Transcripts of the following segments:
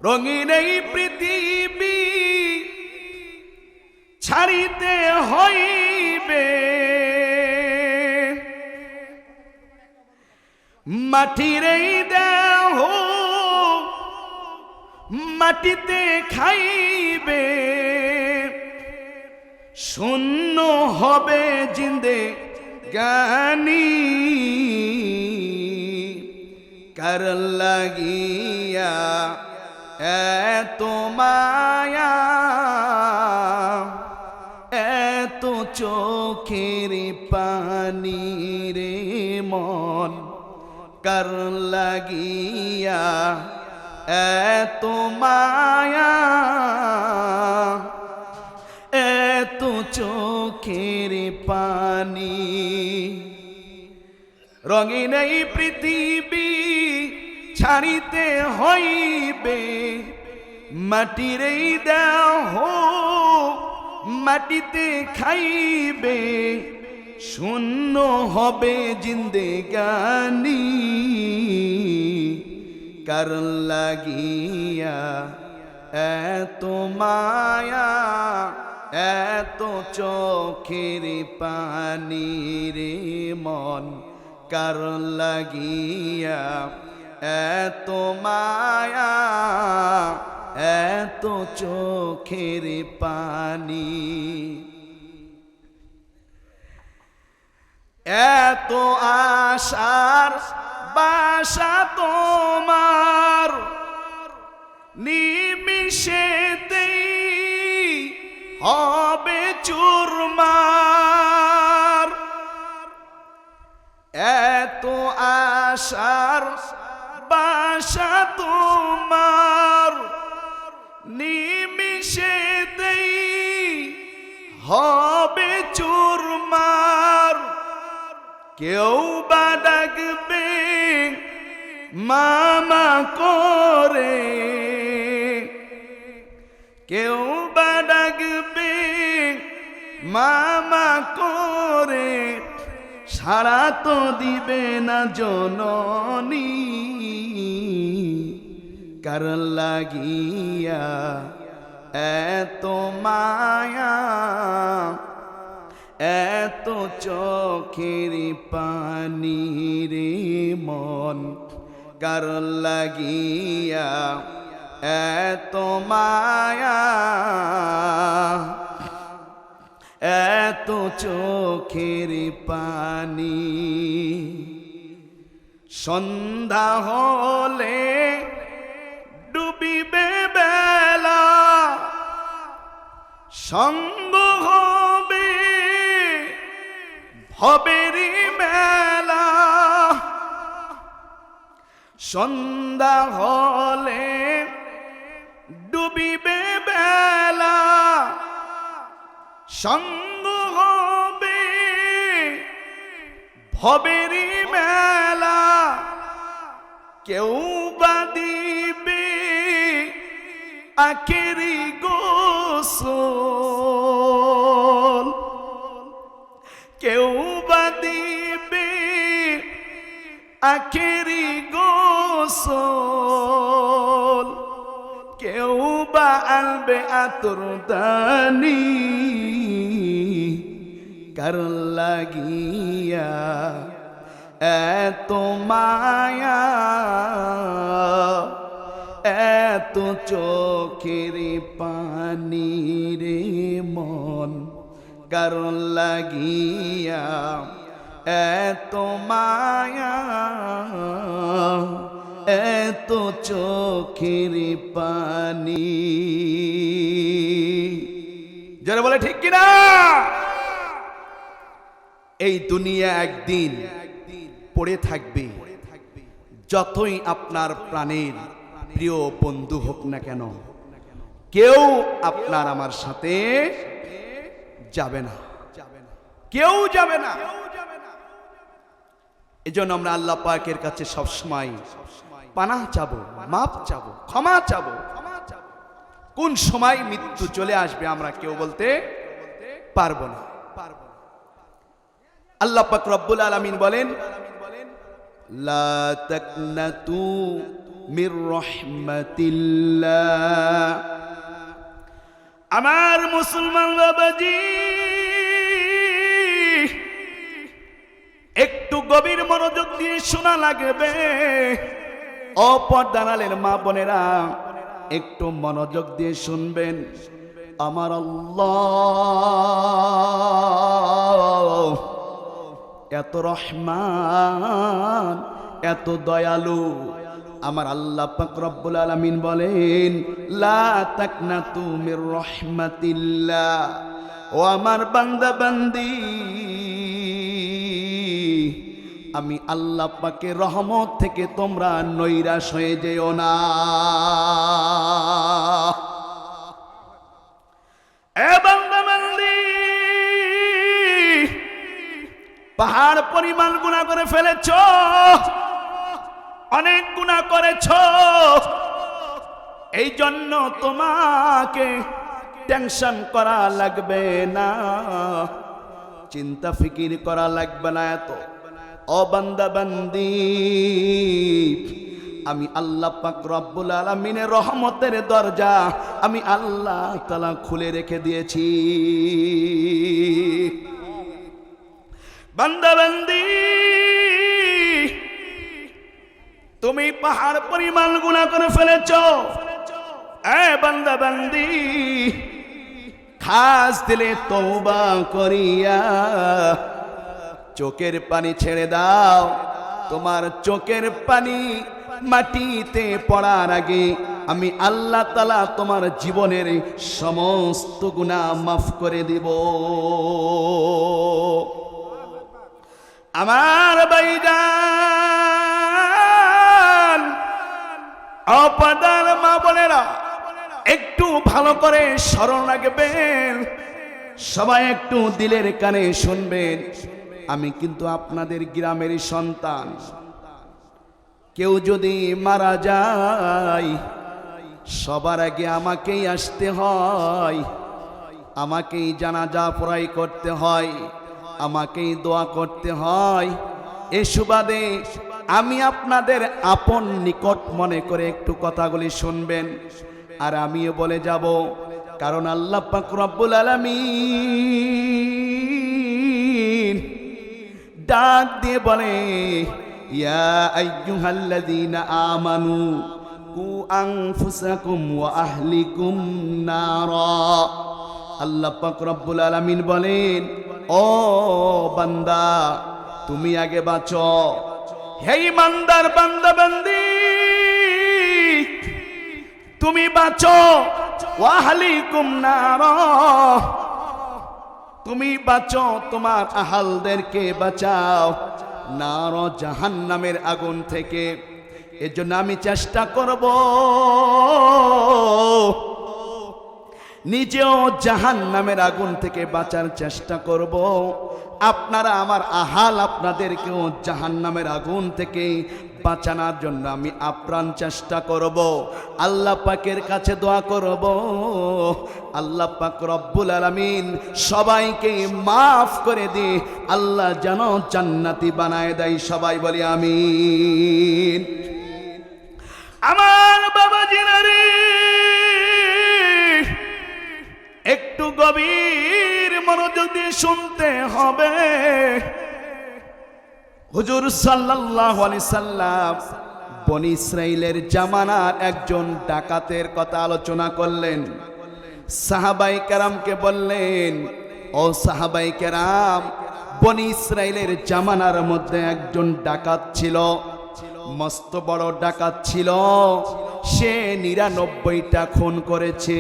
রঙিন এই পৃথিবী ছাড়িতে হইবে, মাটির এই দেহ মাটিতে খাইবে, শূন্য হবে জিন্দে গানি। কার লাগিয়া এত মায়া, এত চোখের পানি রে মন, কার লাগিয়া এত মায়া, এত চোখের পানি। রঙিন এই পৃথিবী ছাড়িতে হইবে, মাটির এই দেহ মাটিতে খাইবে, শূন্য হবে জিন্দেগানি। কার লাগিয়া এত মায়া, এত চোখের পানি রে মন, কার লাগিয়া এত মায়া, এত চোখের পানি। এত আশার বাসা তোমার, নিমিষেতেই হবে চুরমার। এত আশার বাসা তোমার, নিমিষেতেই হবে চুরমার। কেউ বা ডাকবে মামা করে, কেউ বা ডাকবে মামা করে, সাড়া তো দিবে না জননী। কার লাগিয়া এত মায়া, এত চোখের পানি রে মন, কার লাগিয়া এত মায়া, এত চোখের পানি। সন্ধ্যা হলে ডুবিবে বেলা, সঙ্গ হবে ভবেরি মেলা। সন্ধ্যা হলে ডুবিবে বেলা, সঙ্গ হবে ভবেরি মেলা। কেউ বা দিবে আখেরি গোসল, কেউ বা দিবে আখেরি গোসল, কেউ বা আনবে আতর দানি। কার লাগিয়া এত মায়া, এত চোখের পানি রে মন, কার লাগিয়া এত মায়া, এত চোখের পানি। যারা বলে ঠিক কিনা? এই দুনিয়া একদিন পড়ে থাকবে, যতই আপনার প্রাণের প্রিয় বন্ধু হোক না কেন, কেউ আপনার আমার সাথে যাবে না, কেউ যাবে না। এজন্য আমরা আল্লাহ পাকের কাছে সবসময় পানাহ চাবো, মাপ চাবো, ক্ষমা চাবো। কোন সময় মৃত্যু চলে আসবে আমরা কেউ বলতে পারবো না। আল্লাহ পাক রব্বুল আলামিন বলেন, লা তাকনাতু মির রাহমাতিল্লাহ। আমার মুসলমান বাবাজি, একটু গভীর মনোযোগ দিয়ে শোনা লাগবে। ও পর্দার আলের মা বোনেরা, একটু মনোযোগ দিয়ে শুনবেন। আমার আল্লাহ এত রহমান, এত দয়ালু। আমার আল্লাহ পাক রব্বুল আলামিন বলেন, লা তাকনাতু মির রাহমাতিল্লাহ। ও আমার বান্দা বান্দি, আমি আল্লাহ পাকের রহমত থেকে তোমরা নৈরাশ হয়ে যেও না। এ বান্দা বান্দি, পাহাড় পরিমাণ গুনাহ করে ফেলেছ, অনেক গুনাহ করেছ। এই জন্য তোমাকে টেনশন করা লাগবে না, চিন্তা ফিকির করা লাগবে না এত। ও বান্দা বান্দি, আমি আল্লাহ পাক রব্বুল আলামিনের রহমতের দরজা আমি আল্লাহ তাআলা খুলে রেখে দিয়েছি। বান্দা বান্দি, তুমি পাহাড় পরিমাণ গুনাহ করে ফেলেছ। এ বান্দা বান্দি, খাস দিলে তওবা করিয়া চোখের পানি ছেড়ে দাও। তোমার চোখের পানি মাটিতে পড়ার আগে আমি আল্লাহ তাআলা তোমার জীবনের সমস্ত গুনাহ মাফ করে দিব। আমার ভাইজান, অপদার মা বোনেরা, একটু ভালো করে স্মরণ রাখবেন। সবাই একটু দিলের কানে শুনবেন। আমি কিন্তু আপনাদের গ্রামের সন্তান। কেউ যদি মারা যায়, সবার আগে আমাকেই আসতে হয়, আমাকেই জানাজা পড়াই করতে হয়, আমাকেই দোয়া করতে হয়। এ সুবাদে আমি আপনাদের আপন নিকট মনে করে একটু কথাগুলি শুনবেন, আর আমিও বলে যাব। কারণ আল্লাহ পাক রব্বুল আলামিন ডাক দিয়ে বলে, ইয়া আইয়ুহাল্লাযীনা আমানু কু আনফুসাকুম ওয়া আহলিকুম নারা। আল্লাহ পাক রব্বুল আলামিন বলেন, ও বান্দা, তুমি আগে বাঁচো। হে ইমানদার বান্দা বান্দি, তুমি বাঁচো। ওয়া আহলিকুম নারা, তুমি বাঁচো, তোমার আহালদেরকে বাঁচাও নার জাহান্নামের আগুন থেকে। এজন্য আমি চেষ্টা করব নিজেও জাহান্নামের আগুন থেকে বাঁচার চেষ্টা করব। আপনারা আমার আহাল আপনাদেরকেও জাহান্নামের আগুন থেকে বাঁচানোর জন্য আমি আপ্রাণ চেষ্টা করব। আল্লাহ পাকের কাছে দোয়া করব, আল্লাহ পাক রব্বুল আলামিন সবাইকে মাফ করে দিয়ে আল্লাহ যেন জান্নাতি বানায় দেয়। সবাই বলি আমিন। আমার বাবাজিরা রে, একটু গভীর মনোযোগ দিয়ে শুনতে হবে। হুজুর সাল্লাল্লাহু আলাইহি সাল্লাম বনি ইসরাইলের জামানার একজন ডাকাতের কথা আলোচনা করলেন। সাহাবাই কেরামকে বললেন, ও সাহাবাই কেরাম, বনি ইসরাইলের জামানার মধ্যে একজন ডাকাত ছিল, মস্ত বড় ডাকাত ছিল। সে ৯৯টা খুন করেছে,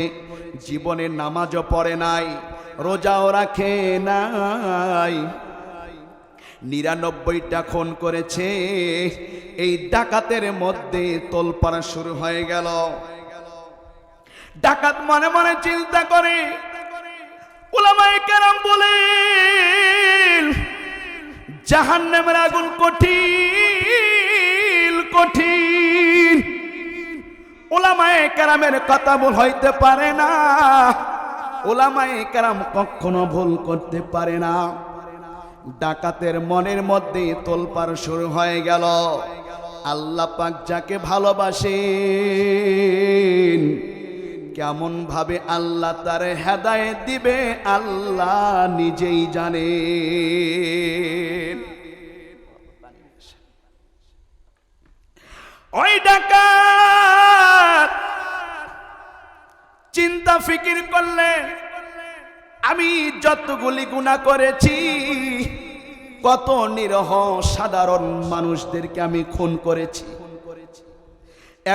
জীবনে নামাজও পড়ে নাই, রোজাও রাখে নাই, ৯৯টা খুন করেছে। এই ডাকাতের মধ্যে তোলপাড়া শুরু হয়ে গেল। ডাকাত মনে মনে চিন্তা করে, উলামায়ে কেরাম বলেন জাহান্নামের আগুন কঠিন কঠিন। উলামায়ে কেরামের কথা ভুল হইতে পারে না, উলামায়ে কেরাম কখনো ভুল করতে পারে না। ডাকাতের মনের মধ্যে তোলপাড় শুরু হয়ে গেল। আল্লাহ পাক যাকে ভালোবাসেন কেমন ভাবে আল্লাহ তার হেদায়েত দিবে আল্লাহ নিজেই জানেন। ওই ডাকাত চিন্তা ফিকির করলেন, আমি যতগুলি গুনাহ করেছি, কত নিরহ সাধারণ মানুষদেরকে আমি খুন করেছি,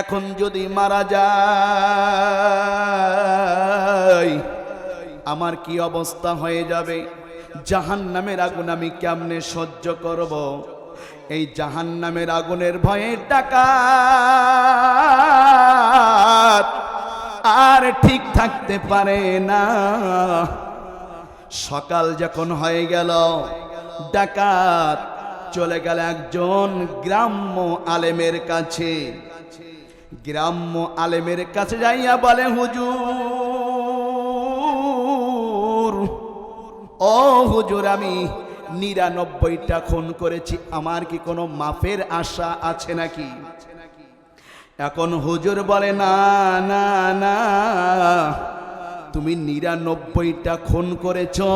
এখন যদি মারা যাই আমার কি অবস্থা হয়ে যাবে, জাহান্নামের আগুন আমি কেমনে সহ্য করব। এই জাহান্নামের আগুনের ভয়ে ডাকাত আর ঠিক থাকতে পারে না। সকাল যখন হয়ে গেল ডাকাত চলে গেল একজন গ্রাম্য আলেমের কাছে। গ্রাম্য আলেমের কাছে যাইয়া বলে, হুজুর, ও হুজুর, আমি 99টা খুন করেছি, আমার কি কোনো মাফের আশা আছে নাকি? এখন হুজুর বলে, না না না, তুমি 99টা খুন করেছো,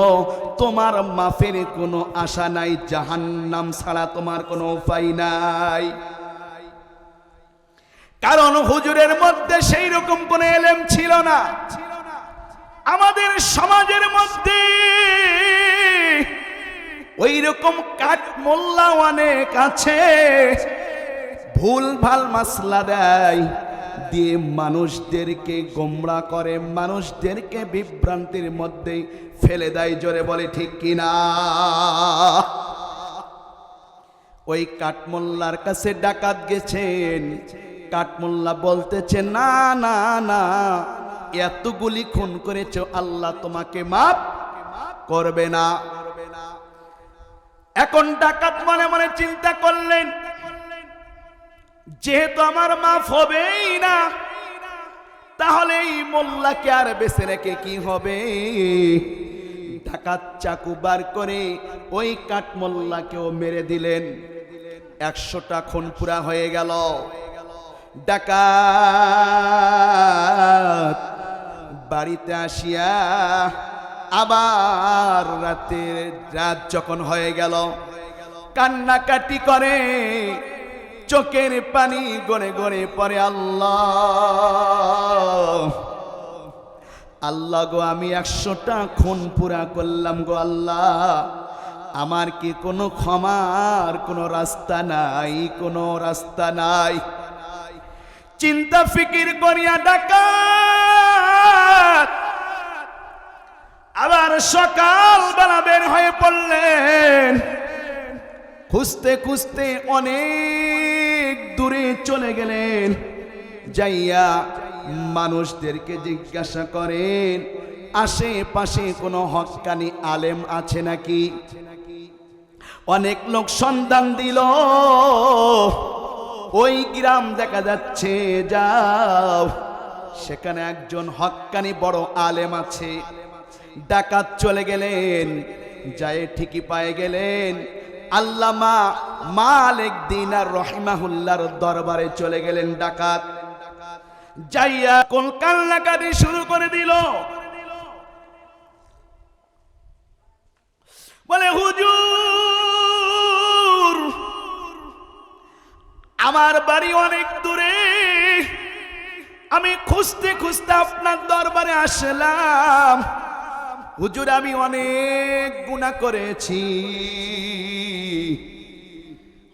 তোমার মাফের কোনো আশা নাই, জাহান্নাম ছাড়া তোমার কোনো উপায় নাই। কারণ হুজুরের মধ্যে সেই রকম কোন এলেম ছিল না। আমাদের সমাজের মধ্যে ওই রকম কাঠ মোল্লা অনেক আছে, ভুল ভাল মাসলা দেয়, দিয়ে মানুষদেরকে গোমরা করে, মানুষদেরকে বিভ্রান্তির মধ্যে ফেলে দেয়। জোরে বলে ঠিক কিনা? ওই কাঠমোল্লার কাছে ডাকাত গেছেন। কাঠমোল্লা বলতেছে, না না না, এতগুলি খুন করেছো, আল্লাহ তোমাকে মাফ করবে না। এখন ডাকাত মনে মনে চিন্তা করলেন, যেহেতু আমার মাফ হবেই না, তাহলে এই মোল্লাকে আর বেঁচে রেখে কি হবে? ডাকাত চাকু বার করে ওই কাঠমোল্লাকেও মেরে দিলেন। 100টা খুন পুরা হয়ে গেল। ডাকাত বাড়িতে আসিয়া আবার রাত যখন হয়ে গেল কান্নাকাটি করে, চোখের পানি গড়ে গড়ে পড়ে, আল্লাহ আল্লাহ গো, আমি 100টা খুন পুরা করলাম গো আল্লাহ, আমার কি কোনো ক্ষমার কোনো রাস্তা নাই? কোনো রাস্তা নাই। চিন্তা ফিকির করিয়া ডাকাত আবার সকালবেলা বের হয়ে পড়লেন। খুঁজতে খুঁজতে অনেক দূরে চলে গেলেন। যাইয়া মানুষদেরকে জিজ্ঞাসা করেন, আশেপাশে কোনো হক্কানি আলেম আছে নাকি? অনেক লোক সন্ধান দিল, ওই গ্রাম দেখা যাচ্ছে, যাও, সেখানে একজন হক্কানি বড় আলেম আছে। ডাকাত চলে গেলেন, যায় ঠিকই পায়ে গেলেন আল্লামা মালিক দিনার রহিমাহুল্লাহর দরবারে চলে গেলেন। ডাকাত যাইয়া কোন কান্নাকাটি শুরু করে দিল, বলে, হুজুর, আমার বাড়ি অনেক দূরে, আমি খুঁজতে খুঁজতে আপনার দরবারে আসলাম। হুজুর, আমি অনেক গুনাহ করেছি।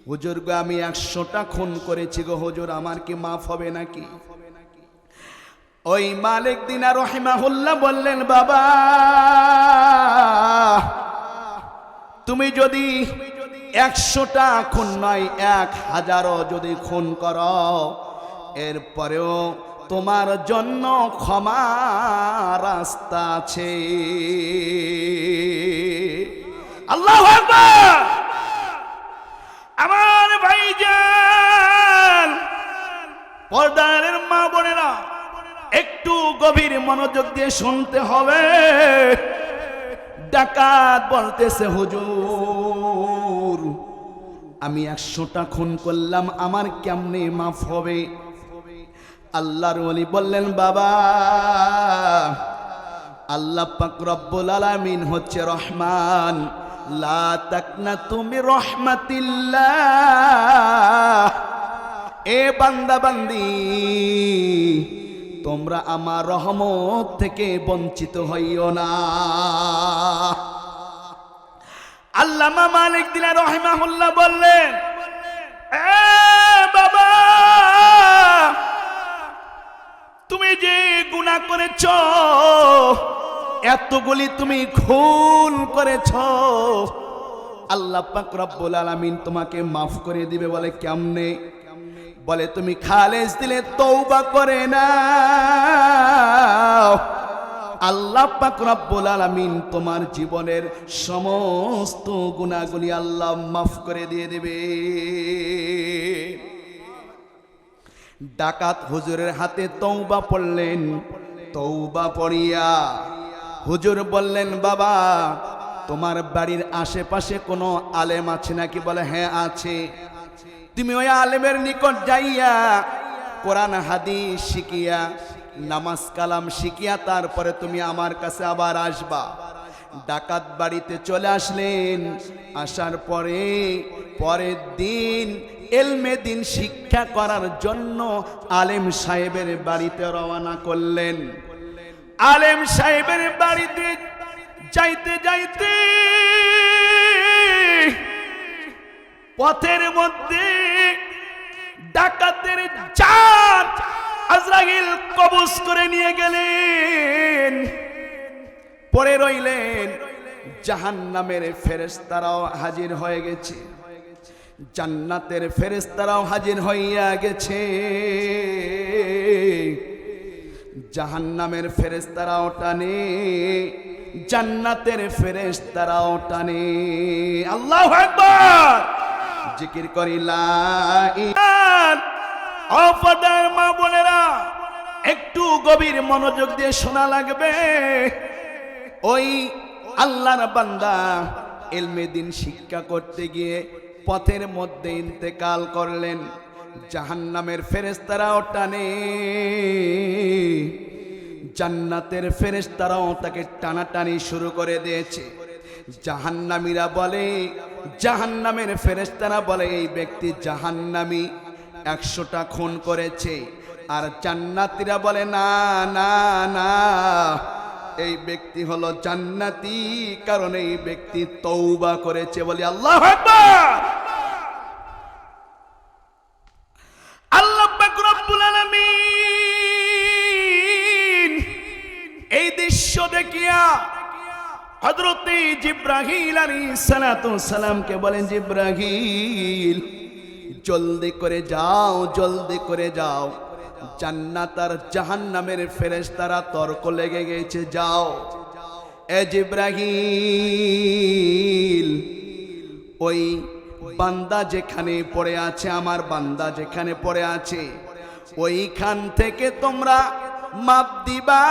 হুজুর গো, আমি 100টা খুন করেছি গো হুজুর, আমার কি মাফ হবে নাকি? ওই মালিক দিনার রহিমাহুল্লাহ বললেন, বাবা, তুমি যদি 100টা খুন নয়, 1000ও যদি খুন করো, এরপরেও তোমার জন্য ক্ষমা রাস্তা আছে। আল্লাহু আকবার। আমার ভাইজান, পর্দার মা বোনেরা, একটু গভীর মনোযোগ দিয়ে শুনতে হবে। ডাকাত বলতেছে, হুজুর, আমি 100টা খুন করলাম, আমার কেমনে মাফ হবে? আল্লাহর ওলি বললেন, বাবা, আল্লাহ পাক রব্বুল আলামিন হচ্ছে রহমান, লা তাকনাতু মির রাহমাতিল্লাহ। এ বান্দা বান্দি, তোমরা আমার রহমত থেকে বঞ্চিত হইও না। আল্লামা মালিক দিলার রাহিমাহুল্লাহ বললেন, এ বাবা, তুমি যে গুনাহ করেছ, এতগুলি তুমি খুন করেছ, আল্লাহ পাক রব্বুল আলামিন তোমাকে মাফ করে দিবে। বলে কেমনে? বলে তুমি খালেস দিলে তওবা করে না, আল্লাহ পাক রব্বুল আলামিন তোমার জীবনের সমস্ত গুনাহগুলি আল্লাহ মাফ করে দিয়ে দেবে। ডাকাত হুজুরের হাতে তওবা পড়লেন। তওবা পড়িয়া হুজুর বললেন, বাবা, তোমার বাড়ির আশেপাশে কোনো আলেম আছে নাকি? বলে হ্যাঁ আছে। তুমি ওই আলেমের নিকট যাইয়া কোরআন হাদিস শিখিয়া, নামাজ কালাম শিখিয়া তারপরে তুমি আমার কাছে আবার আসবা। ডাকাত বাড়িতে চলে আসলেন। আসার পরে পরের দিন এলমে দিন শিক্ষা করার জন্য আলেম সাহেবের বাড়িতে রওনা করলেন। আলেম সাহেবের বাড়িতে যাইতে যাইতে পথের মধ্যে ডাকাতের জান আজরাইল কবজ করে নিয়ে গেলেন। পরে রইলেন, জাহান্নামের ফেরেশতারাও হাজির হয়ে গেছে, জান্নাতের ফেরেশতারাও হাজির হইয়া গেছে। জাহান্নামের ফেরেশতারাও টানে, জান্নাতের ফেরেশতারাও টানে। আল্লাহু আকবার। জিকির করি লা ইলাহা। অফাদার মা বোনেরা, একটু গভীর মনোযোগ দিয়ে শোনা লাগবে। ওই আল্লাহর বান্দা ইলমে দ্বীন শিক্ষা করতে গিয়ে পথের মধ্যে ইন্তেকাল করলেন। জাহান্নামের ফেরেশতারাও টানে, জান্নাতের ফেরেশতারাও তাকে টানাটানি শুরু করে দিয়েছে। জাহান্নামীরা বলে, জাহান্নামের ফেরেশতারা বলে, এই ব্যক্তি জাহান্নামী, 100টা খুন করেছে। আর জান্নাতীরা বলে, না না না, এই ব্যক্তি হলো জান্নাতি, কারণ এই ব্যক্তি তওবা করেছে। বলি আল্লাহু আকবার। আল্লাহ পাক রব্বুল আলামিন এই দৃশ্য দেখিয়া হযরতে জিবরাইল আলাইহিস সালাতু সালামকে বলেন, জিবরাইল, জলদি করে যাও, জলদি করে যাও, জান্নাত আর জাহান্নামের ফেরেশতারা তর্ক লেগে গেছে, যাও। এ জিবরাইল, ওই বান্দা যেখানে পড়ে আছে, আমার বান্দা যেখানে পড়ে আছে, ওইখান থেকে তোমরা মাপ দিবা।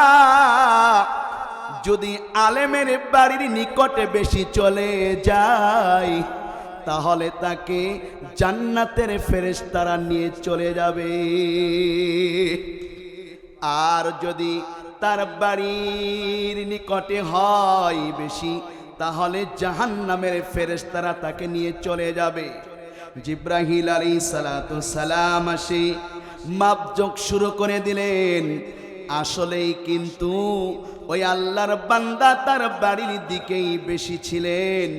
যদি আলেমের বাড়ির নিকটে বেশি চলে যায়, তাহলে তাকে জান্নাতের ফেরেশতারা নিয়ে চলে যাবে। আর যদি তার বাড়ির নিকটে হয় বেশি, তাহলে জাহান্নামের ফেরেশতারা তাকে নিয়ে চলে যাবে। জিবরাইল আলাইহিস সালাতু সালাম আসে মাপজোক শুরু করে দিলেন। আসলেই কিন্তু ওই আল্লাহর বান্দা তার বাড়ির দিকেই বেশি ছিলেন।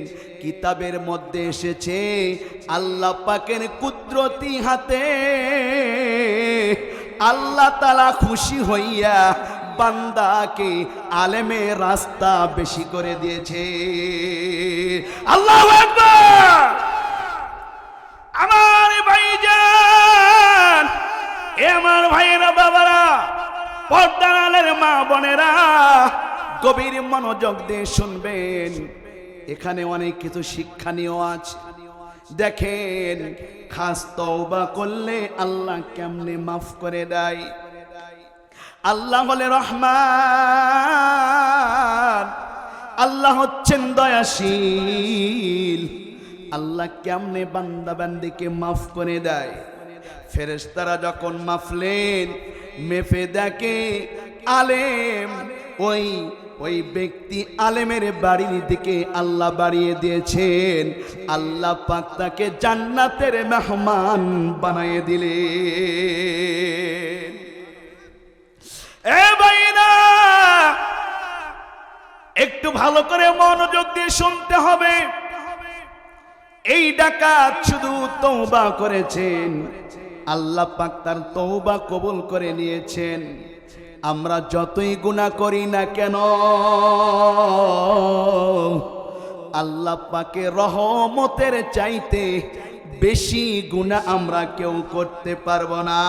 কিতাবের মধ্যে এসেছে, আল্লাহ পাকের কুদরতি হাতে আল্লাহ তাআলা খুশি হইয়া বান্দাকে আলেমের রাস্তা বেশি করে দিয়েছে। আল্লাহু আকবার। আমার ভাইজান, এ আমার ভাইয়েরা, বাবারা, পর্দার আলের মা বোনেরা, গভীর মনোযোগ দিয়ে শুনবেন। এখানে অনেক কিছু শিক্ষণীয় আছে। দেখেন, খাস তওবা করলে আল্লাহ কেমনে মাফ করে দেয়। আল্লাহ হলে রহমান, আল্লাহ হচ্ছেন দয়াশীল, আল্লাহ কেমনে বান্দা বান্দিকে মাফ করে দেয়। ফেরেশতারা যখন মাফলেন মেপে দেখে আলেম, ওই ব্যক্তি আলেমের বাড়ির দিকে আল্লাহ বাড়িয়ে দিয়েছেন। আল্লাহ পাক তাকে জান্নাতের মেহমান বানিয়ে দিলেন। এ ভাইরা, একটু ভালো করে মনোযোগ দিয়ে শুনতে হবে। এই ডাকাত শুধু তওবা করেছেন, আল্লাহ পাক তার তওবা কবুল করে নিয়েছেন। আমরা যতই গুনাহ করি না কেন, আল্লাহ পাকের রহমতের চাইতে বেশি গুনাহ আমরা কেউ করতে পারবো না।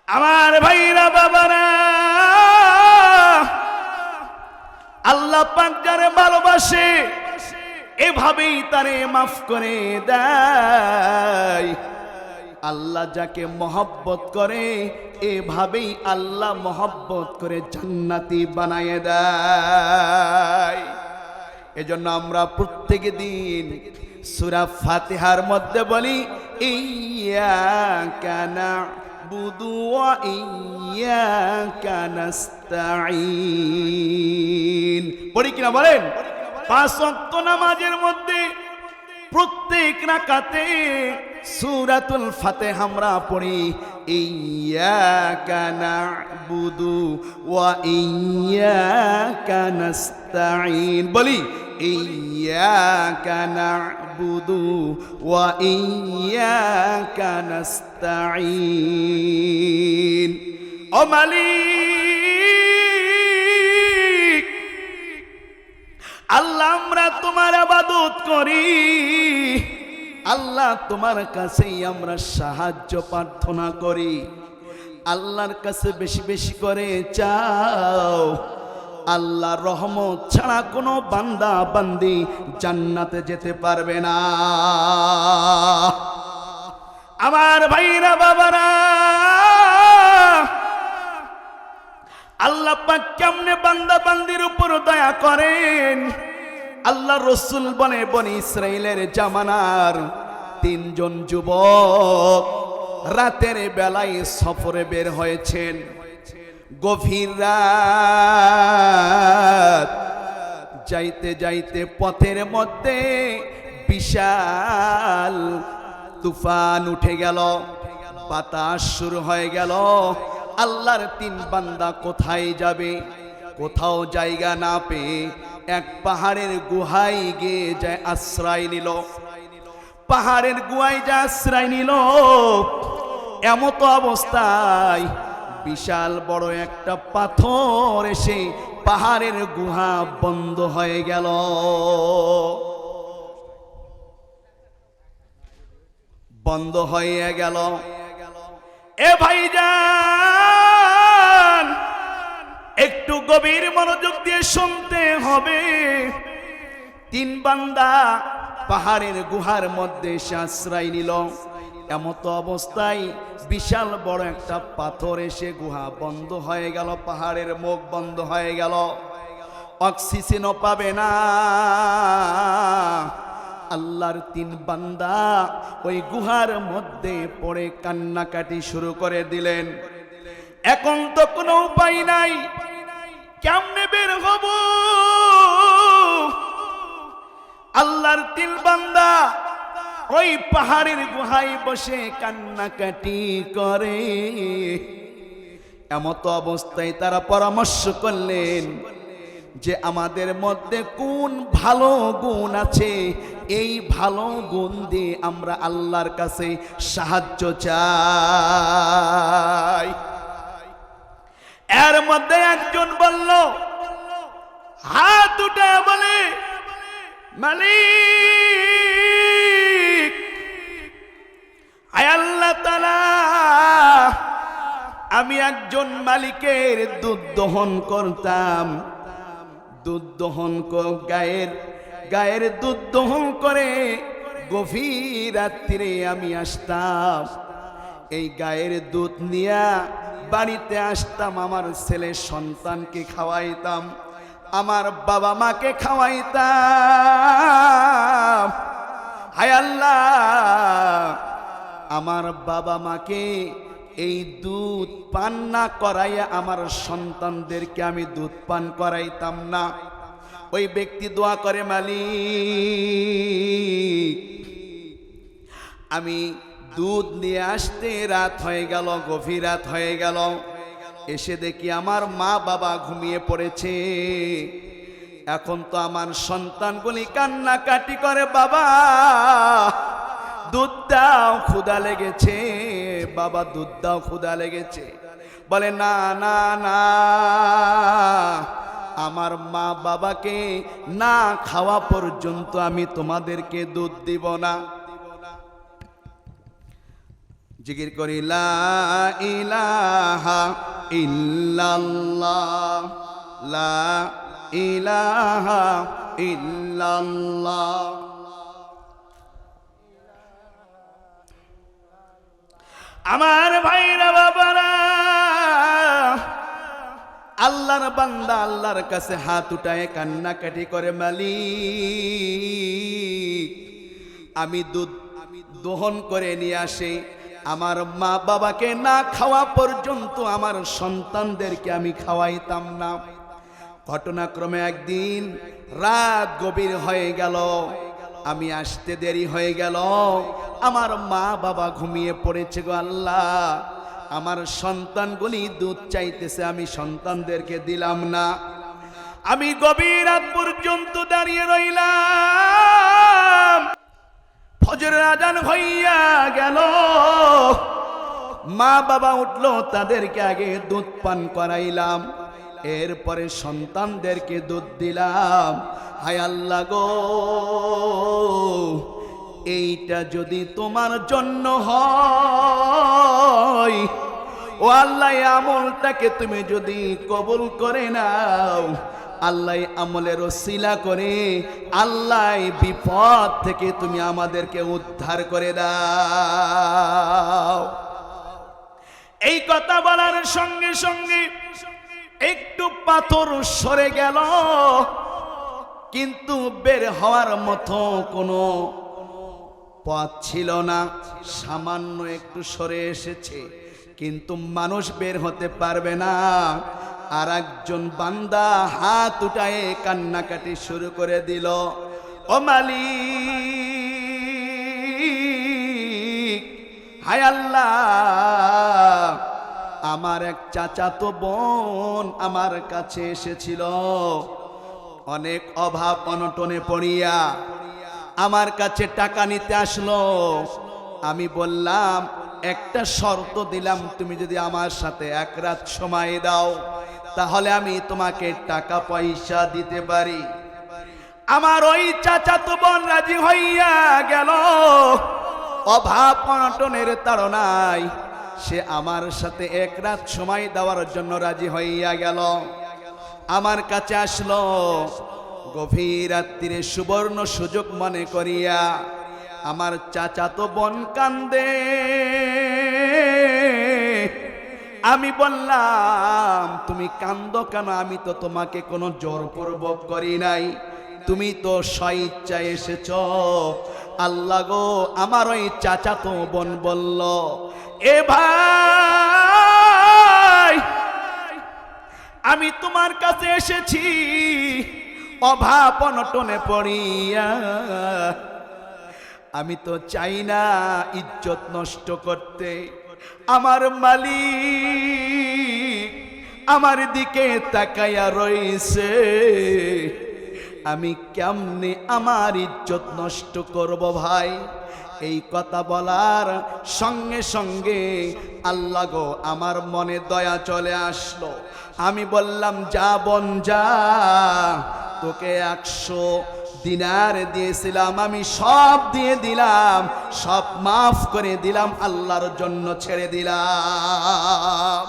আমার ভাইরা বাবারা, আল্লাহ পাক যারে ভালোবাসে এভাবেই তারে মাফ করে দেয়। আল্লাহ যাকে মহব্বত করে এভাবেই আল্লাহ মহব্বত করে জান্নাতি বানায় দেয়। এজন্য আমরা প্রত্যেক দিন সূরা ফাতিহার মধ্যে বলি ইয়্যাকা না'বুদু ওয়া ইয়্যাকা নাস্তাঈন। পড়ি কিনা বলেন? 5 ওয়াক্ত নামাজের মধ্যে প্রত্যেক রাকাতে সূরাতুল ফাতিহা আমরা পড়ি ইয়্যাকা না'বুদু ওয়া ইয়্যাকা নাস্তাঈন। বলি ইয়্যাকা না'বুদু ওয়া ইয়্যাকা নাস্তাঈন। ও মালিক, আল্লাহ আমরা তোমার ইবাদত করি, আল্লাহ তোমার কাছেই আমরা সাহায্য প্রার্থনা করি। আল্লাহর কাছে বেশি বেশি করে চাও। আল্লাহর রহমত ছাড়া কোনো বান্দা বান্দি জান্নাতে যেতে পারবে না। আমার ভাইরা বাবারা, আল্লাহ পাক কেমনে বান্দা বান্দির উপর দয়া করেন। আল্লাহ রসুল বলে বনি ইসরাইলের জামানার 3 জন যুবক রাতের বেলায় সফরে বের হয়েছেন। গভীর রাত, যাইতে যাইতে পথের মধ্যে বিশাল তুফান উঠে গেল, বাতাস শুরু হয়ে গেল। আল্লাহর 3 বান্দা কোথায় যাবে? কোথাও জায়গা না পেয়ে এক পাহাড়ের গুহায় গিয়ে যায় আশ্রয় নিল। পাহাড়ের গুহায় যা আশ্রয় নিল, এমত অবস্থায় বিশাল বড় একটা পাথর এসে পাহাড়ের গুহা বন্ধ হয়ে গেল। বন্ধ হয়ে গেল। এ ভাইজান, একটু গভীর মনোযোগ দিয়ে শুনতে হবে। 3 বান্দা পাহাড়ের গুহার মধ্যে এসে আশ্রয় নিল। এমত অবস্থায় বিশাল বড় একটা পাথর এসে গুহা বন্ধ হয়ে গেল, পাহাড়ের মুখ বন্ধ হয়ে গেল। অক্সিজেনও পাবে না। আল্লাহর 3 বান্দা ওই গুহার মধ্যে পড়ে কান্নাকাটি শুরু করে দিলেন। এখন তো কোনো উপায় নাই, কেমনে বের হব? আল্লাহর 3 বান্দা ওই পাহাড়ের গুহায় বসে কান্নাকাটি করে। এমত অবস্থায় তারা পরামর্শ করলেন যে আমাদের মধ্যে কোন ভালো গুণ আছে, এই ভালো গুণ দিয়ে আমরা আল্লাহর কাছে সাহায্য চাই। এর মধ্যে একজন বলল, হাত উঠে বলে, মালিক, আয় আল্লাহ তাআলা, আমি একজন মালিকের দুধ দহন করতাম। দুধ দহন গায়ের দুধ দহন করে গভীর রাত্রিরে আমি আসতাম। এই গায়ের দুধ নিয়ে বাড়িতে আসতাম, আমার ছেলে সন্তানকে খাওয়াইতাম। আমার বাবা মাকে খাওয়াইতাম। হায় আল্লাহ, আমার বাবা মাকে এই দুধ পান না করাইয়া আমার সন্তানদেরকে আমি দুধ পান করাইতাম না। ওই ব্যক্তি দোয়া করে, মালিক আমি দুধ নিয়ে আসতে রাত হয়ে গেল, গভীর রাত হয়ে গেল, এসে দেখি আমার মা বাবা ঘুমিয়ে পড়েছে। এখন তো আমার সন্তানগুলি কান্নাকাটি করে, বাবা দুধ দাও, ক্ষুধা লেগেছে, বাবা দুধ দাও, ক্ষুধা লেগেছে। বলে না না না, আমার মা বাবাকে না খাওয়া পর্যন্ত আমি তোমাদেরকে দুধ দিব না। জিকির করি, লা ইলাহা ইল্লাল্লাহ, লা ইলাহা ইল্লাল্লাহ। আমার ভাইরা বাবারা, আল্লাহর বান্দা আল্লাহর কাছে হাত উঠায় কান্নাকাটি করে, মালিক আমি দুধ দহন করে নিয়ে আসি, আমার মা বাবাকে না খাওয়া পর্যন্ত আমার সন্তানদেরকে আমি খাওয়াইতাম না। ঘটনাক্রমে একদিন রাত গভীর হয়ে গেল, আমি আসতে দেরি হয়ে গেল, আমার মা বাবা ঘুমিয়ে পড়েছে। গো আল্লাহ, আমার সন্তানগুলি দুধ চাইতেছে, আমি সন্তানদেরকে দিলাম না। আমি গভীর রাত পর্যন্ত দাঁড়িয়ে রইলাম। ফজরের আজান হইয়া গেল, মা বাবা উঠলো, তাদেরকে আগে দুধ পান করাইলাম, এরপরে সন্তানদেরকে দুধ দিলাম। হায় আল্লাহ গো, এইটা যদি তোমার জন্য হয়, ও আল্লাহ আমলটাকে তুমি যদি কবুল করে নাও, আল্লাহ আমলের ওসিলা করে আল্লাহ বিপদ থেকে তুমি আমাদেরকে উদ্ধার করে দাও। এই কথা বলার সঙ্গে সঙ্গে একটু পাথর সরে গেল, কিন্তু বের হওয়ার মতো কোনো পথ ছিল না। সামান্য একটু সরে এসেছে, কিন্তু মানুষ বের হতে পারবে না। আর একজন বান্দা হাত উঠায়ে কান্নাকাটি শুরু করে দিল, ও মালিক, হায় আল্লাহ, আমার এক চাচাতো বোন আমার কাছে এসেছিল, অনেক অভাব অনটনে পড়িয়া আমার কাছে টাকা নিতে আসলো। আমি বললাম, একটা শর্ত দিলাম, তুমি যদি আমার সাথে এক রাত সময় দাও, তাহলে আমি তোমাকে টাকা পয়সা দিতে পারি। আমার ওই চাচাতো বোন রাজি হইয়া গেল। অভাব অনটনের তাড়নায় সে আমার সাথে এক রাত সময় দেওয়ার জন্য রাজি হইয়া গেল। আমার কাছে আসলো, গভীর রাত্রিরে সুবর্ণ সুযোগ মনে করিয়া আমার চাচাতো বোন কান্দে। আমি বললাম, তুমি কান্দো কেন? আমি তো তোমাকে কোনো জোরপূর্বক করি নাই, তুমি তো স্বইচ্ছায় এসেছো। আল্লাহ গো, আমার ওই চাচাতো বোন বলল, এ ভাই, আমি তোমার কাছে এসেছি অভাব অনটনে পড়িয়া, আমি তো চাই না ইজ্জত নষ্ট করতে। আমার মালিক আমার দিকে তাকাইয়া রইছে, আমি কেমনে আমার ইজ্জত নষ্ট করব ভাই? এই কথা বলার সঙ্গে সঙ্গে আল্লাহ গো, আমার মনে দয়া চলে আসলো। আমি বললাম, যা বোন যা, তোকে 100 দিনার দিয়েছিলাম, আমি সব দিয়ে দিলাম, সব মাফ করে দিলাম, আল্লাহর জন্য ছেড়ে দিলাম।